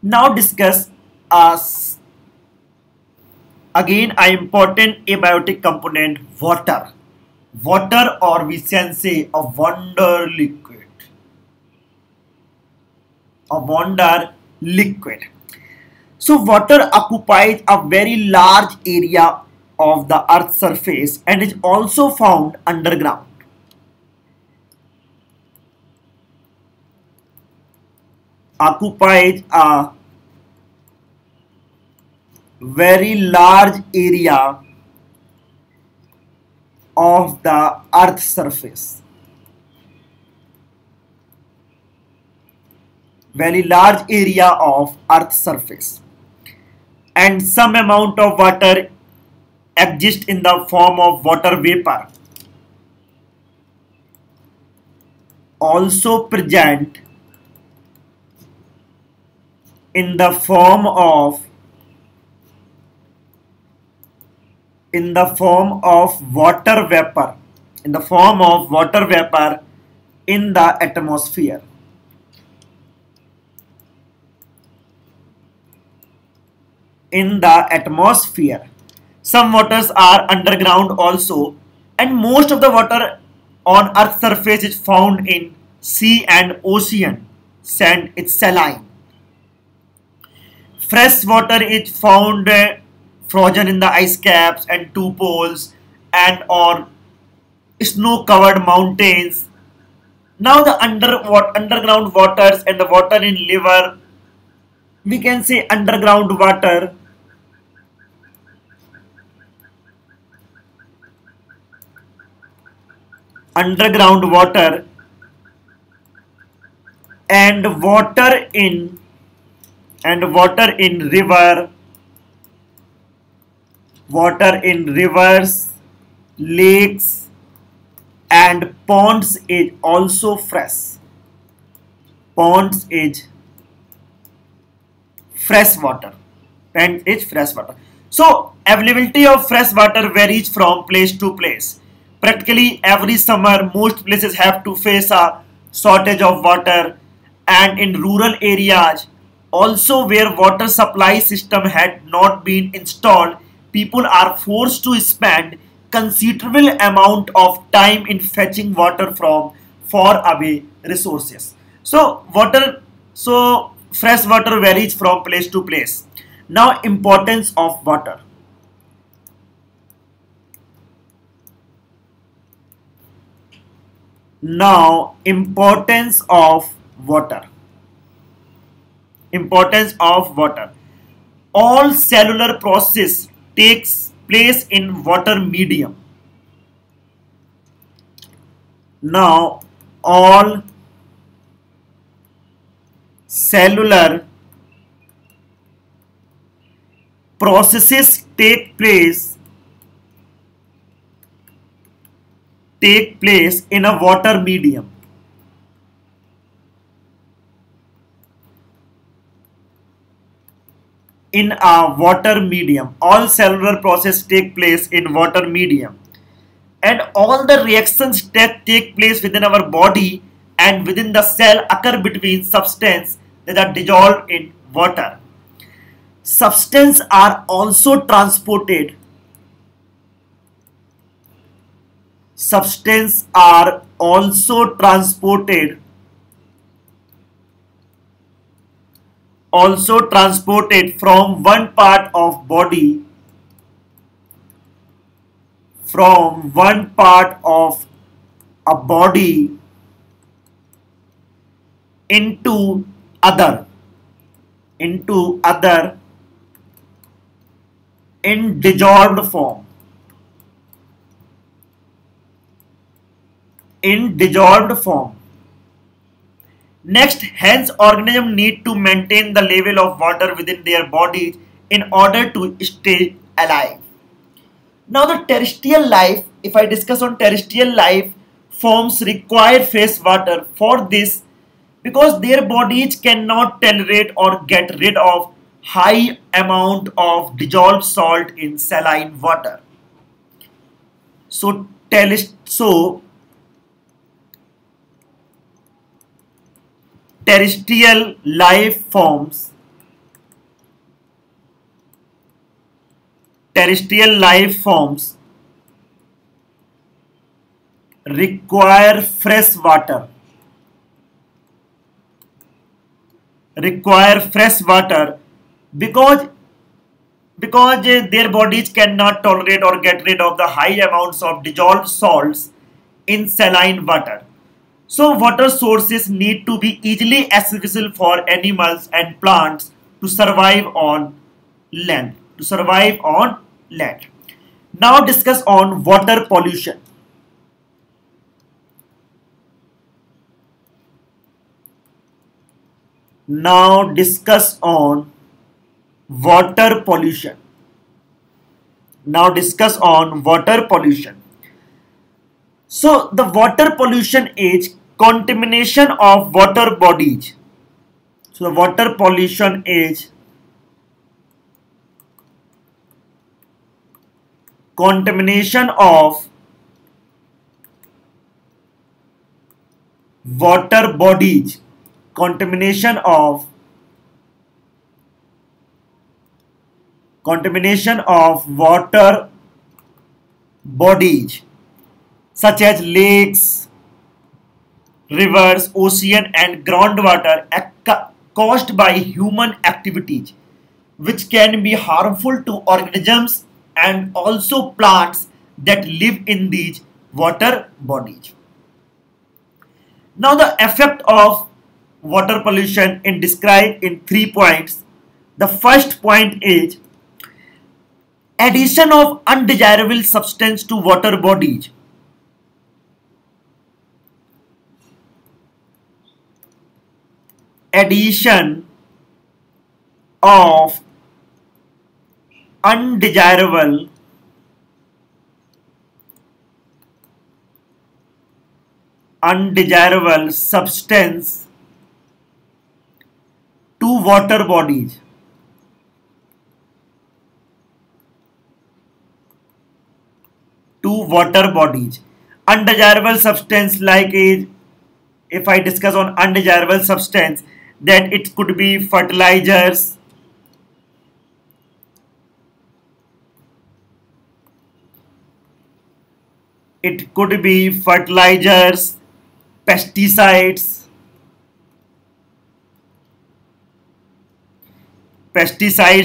Now discuss us again an important abiotic component, water. Water, or we can say a wonder liquid. A wonder liquid. So water occupies a very large area of the earth's surface and is also found underground. Occupies a very large area of the earth's surface. Very large area of earth's surface. And some amount of water exists in the form of water vapor. Also present in the form of water vapor, in the form of water vapor in the atmosphere. In the atmosphere. Some waters are underground also, and most of the water on Earth's surface is found in sea and ocean. Sand is saline. Fresh water is found frozen in the ice caps and two poles and or snow covered mountains. Now the underground waters and the water in river, we can say underground water, underground water and water in rivers, lakes and ponds is also fresh. Ponds is fresh water. And is fresh water. So availability of fresh water varies from place to place. Practically every summer most places have to face a shortage of water, and in rural areas also where water supply system had not been installed, people are forced to spend considerable amount of time in fetching water from far away resources. So fresh water varies from place to place. Now importance of water. Now importance of water. Importance of water. All cellular process takes place in water medium. Now all cellular processes take place in a water medium. In a water medium. All cellular processes take place in water medium. And all the reactions that take place within our body and within the cell occur between substances that are dissolved in water. Substances are also transported. Substances are also transported from one part of body a body into other in dissolved form. Next, hence organisms need to maintain the level of water within their bodies in order to stay alive. Now the terrestrial life, if I discuss on terrestrial life, forms require fresh water for this because their bodies cannot tolerate or get rid of high amount of dissolved salt in saline water. So terrestrial life forms terrestrial life forms require fresh water. Because their bodies cannot tolerate or get rid of the high amounts of dissolved salts in saline water. So water sources need to be easily accessible for animals and plants to survive on land. Now discuss on water pollution. Now discuss on water pollution. So the water pollution is contamination of water bodies. So the water pollution is contamination of water bodies. Contamination of water bodies such as lakes, rivers, ocean and groundwater caused by human activities, which can be harmful to organisms and also plants that live in these water bodies. Now the effect of water pollution is described in 3 points. The first point is addition of undesirable substance to water bodies. Addition of undesirable substance to water bodies. Undesirable substance like is, if I discuss on undesirable substance, that it could be fertilizers, pesticides,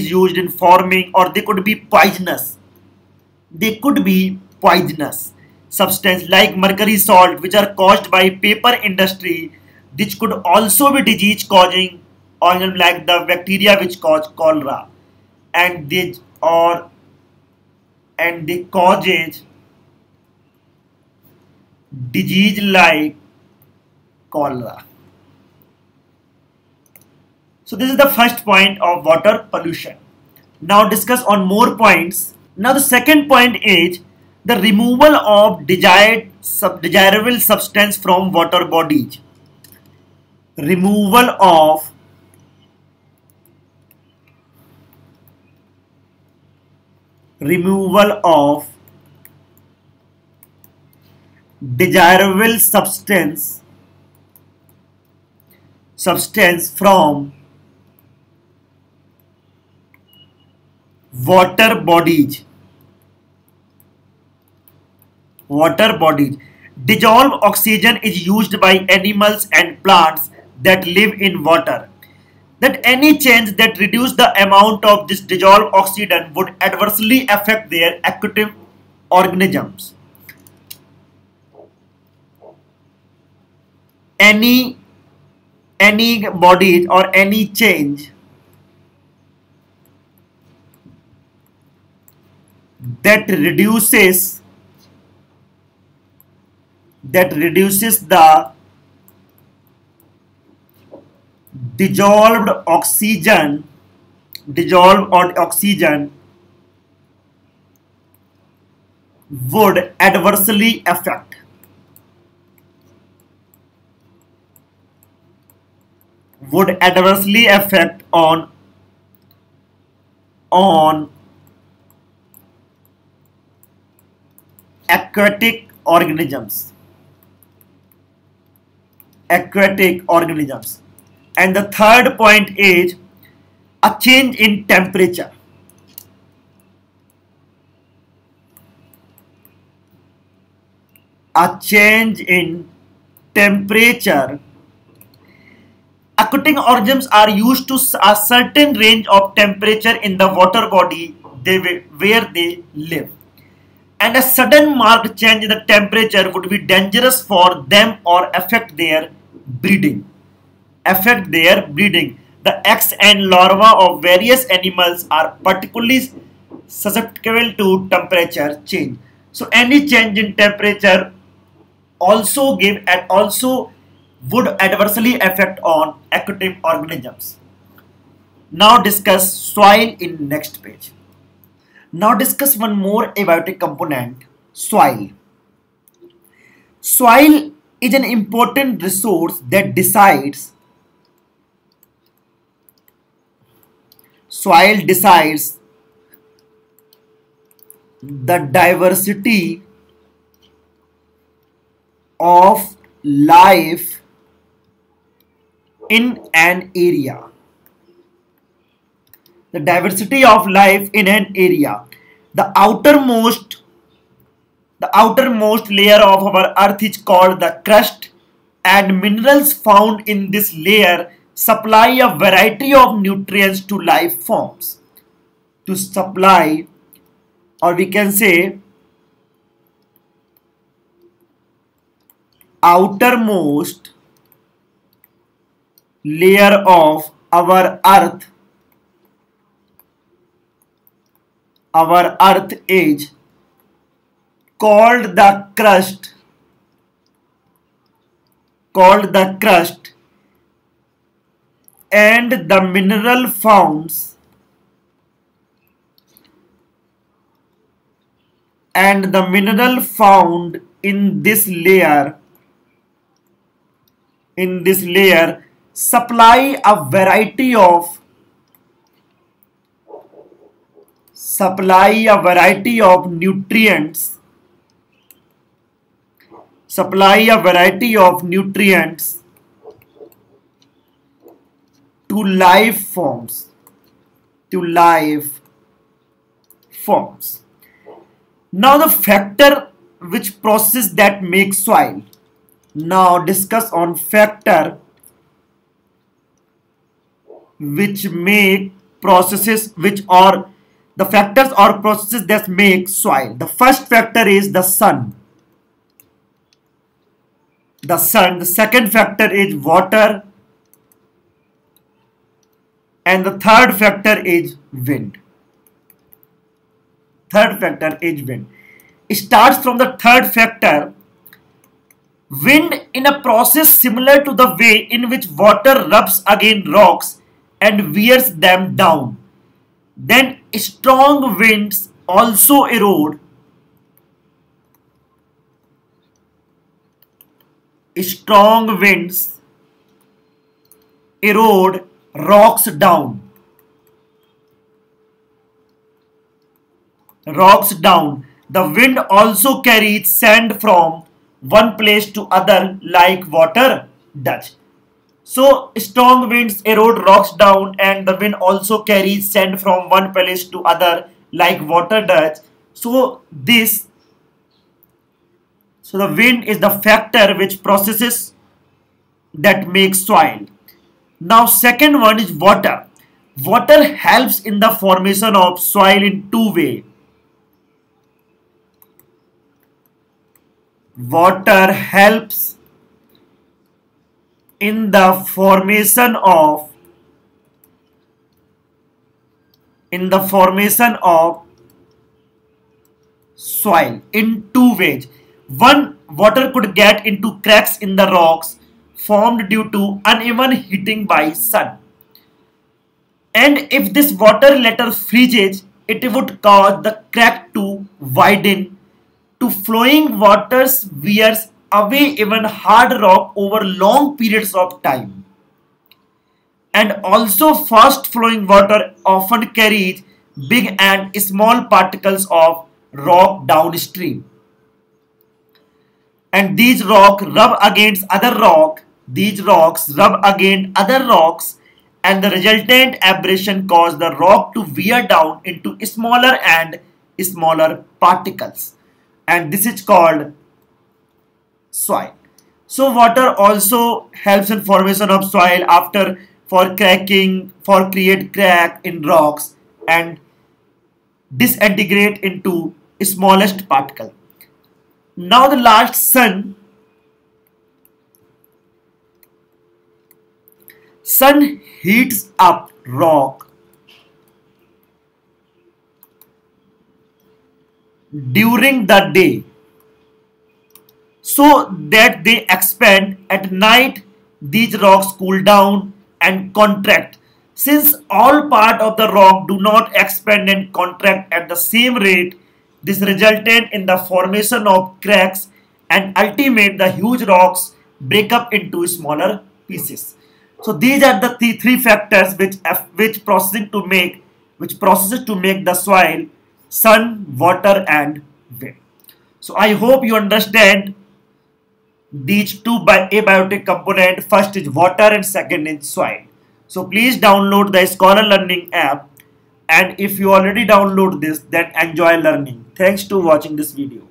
used in farming, or they could be poisonous. Substance like mercury salt, which are caused by paper industry, which could also be disease causing, like the bacteria which cause cholera, and they causes disease like cholera. So this is the first point of water pollution. Now discuss on more points. Now the second point is the removal of desirable substance from water bodies. Removal of desirable substance from water bodies. Dissolved oxygen is used by animals and plants that live in water. That any change that reduce the amount of this dissolved oxygen would adversely affect their aquatic organisms. Any body or any change that reduces the dissolved oxygen would adversely affect on aquatic organisms. And the third point is a change in temperature. a change in temperature. Aquatic organisms are used to a certain range of temperature in the water body where they live. And a sudden marked change in the temperature would be dangerous for them or affect their breeding. The eggs and larvae of various animals are particularly susceptible to temperature change. So any change in temperature also would adversely affect on aquatic organisms. Now discuss soil in next page. Now discuss one more abiotic component, soil. Soil is an important resource that decides the diversity of life in an area. The diversity of life in an area. The outermost layer of our earth is called the crust, and minerals found in this layer supply a variety of nutrients to life forms. To supply, or we can say outermost layer of our earth is called the crust, and the mineral found in this layer supply a variety of nutrients to life forms. Now the factor which process that makes soil. Now discuss on factor which make processes the factors or processes that make soil. The first factor is the sun. The second factor is water, and the third factor is wind. It starts from the third factor. Wind, in a process similar to the way in which water rubs against rocks and wears them down. Then strong winds also erode rocks down. The wind also carries sand from one place to other like water does. So strong winds erode rocks down, and the wind also carries sand from one place to other like water does. So the wind is the factor which processes that makes soil. Now second one is water. Water helps in the formation of soil in two ways. Water helps in the formation of soil in two ways. One, water could get into cracks in the rocks formed due to uneven heating by sun. And if this water later freezes, it would cause the crack to widen. To flowing waters wears away even hard rock over long periods of time. And also fast flowing water often carries big and small particles of rock downstream. And these rocks rub against other rocks, and the resultant abrasion causes the rock to wear down into smaller and smaller particles. And this is called soil. So water also helps in formation of soil after for cracking, for create crack in rocks and disintegrate into smallest particle. Now the last, sun heats up rock during the day so that they expand. At night these rocks cool down and contract. Since all part of the rock do not expand and contract at the same rate, this resulted in the formation of cracks and ultimate the huge rocks break up into smaller pieces. So these are the three factors which processes to make the soil: sun, water and wind. So I hope you understand these two abiotic component. First is water and second is soil. So please download the Scholar Learning app, and if you already download this, then enjoy learning. Thanks to watching this video.